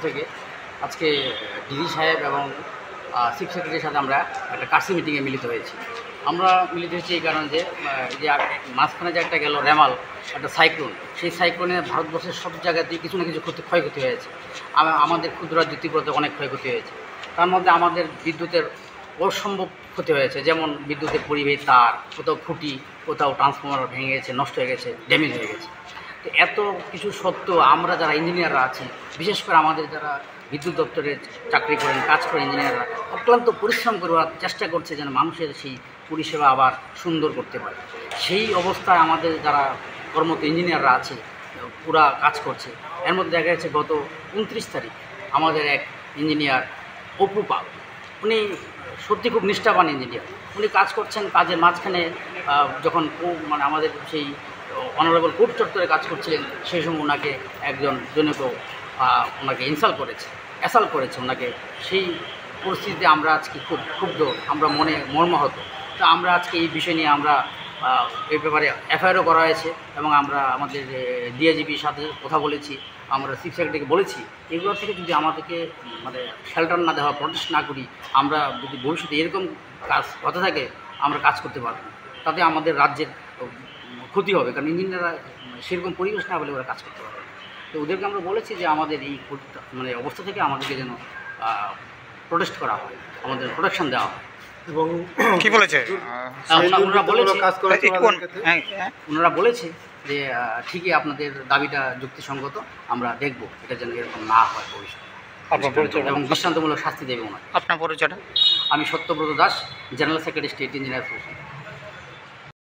থেকে আজকে ডিজি সাহেব এবং চিফ সেক্রেটারির সাথে আমরা একটা কার্সি মিটিংয়ে মিলিত হয়েছি। আমরা মিলিত হয়েছি এই কারণে যে মাঝখানে যে একটা গেল রেমাল একটা সাইক্লোন, সেই সাইক্লোনে ভারতবর্ষের সব জায়গাতেই কিছু না কিছু ক্ষয়ক্ষতি হয়েছে। আমাদের ক্ষুদ্র তীব্রতে অনেক ক্ষয়ক্ষতি হয়েছে। তার মধ্যে আমাদের বিদ্যুতের অসম্ভব ক্ষতি হয়েছে, যেমন বিদ্যুতের পরিবাহী তার, কোথাও খুঁটি, কোথাও ট্রান্সফরমার ভেঙে গেছে, নষ্ট হয়ে গেছে, ড্যামেজ হয়ে গেছে। তো এত কিছু সত্ত্বেও আমরা যারা ইঞ্জিনিয়াররা আছি, বিশেষ করে আমাদের যারা বিদ্যুৎ দপ্তরে চাকরি করেন, কাজ করেন ইঞ্জিনিয়াররা, অক্লান্ত পরিশ্রম করার চেষ্টা করছে যেন মানুষের সেই পরিষেবা আবার সুন্দর করতে পারে। সেই অবস্থায় আমাদের যারা কর্মরত ইঞ্জিনিয়াররা আছে পুরা কাজ করছে। এর মধ্যে দেখা যাচ্ছে গত 29 তারিখ আমাদের এক ইঞ্জিনিয়ার অপু পাল, উনি সত্যি খুব নিষ্ঠাবান ইঞ্জিনিয়ার। উনি কাজ করছেন, কাজের মাঝখানে যখন মানে আমাদের সেই অনারেবল কোর্ট চত্বরে কাজ করছিলেন, সেই সময় ওনাকে একজন জনক ওনাকে অ্যাসাল্ট করেছে ওনাকে। সেই পরিস্থিতিতে আমরা আজকে খুব ক্ষুব্ধ, আমরা মনে মর্মাহত। তো আমরা আজকে এই বিষয় নিয়ে আমরা এই ব্যাপারে এফআইআরও করা হয়েছে এবং আমরা আমাদের ডিআইজিপির সাথে কথা বলেছি, আমরা চিফ সেক্রেটারিকে বলেছি এগুলোর থেকে যদি আমাদেরকে মানে শেল্টার না দেওয়া, প্রটেস্ট না করি, আমরা যদি ভবিষ্যতে এরকম কাজ হতে থাকে আমরা কাজ করতে পারব, তাতে আমাদের রাজ্যের ক্ষতি হবে। কারণ ইঞ্জিনিয়াররা সেরকম পরিবেশ না হলে ওরা কাজ করতে পারবে। তো ওদেরকে আমরা বলেছি যে আমাদের এই মানে অবস্থা থেকে আমাদেরকে যেন প্রোটেস্ট করা হয়, আমাদের প্রোটেকশন দেওয়া হয়। এবং কি বলেছে ওনারা বলেছে যে ঠিকই আপনাদের দাবিটা যুক্তিসঙ্গত, আমরা দেখব এটা যেন এরকম না হয় ভবিষ্যতে, এবং দৃষ্টান্তমূলক শাস্তি দেবে ওনারা। আপনার পরিচয়টা? আমি Satyabrata Das, general secretary, state engineer association.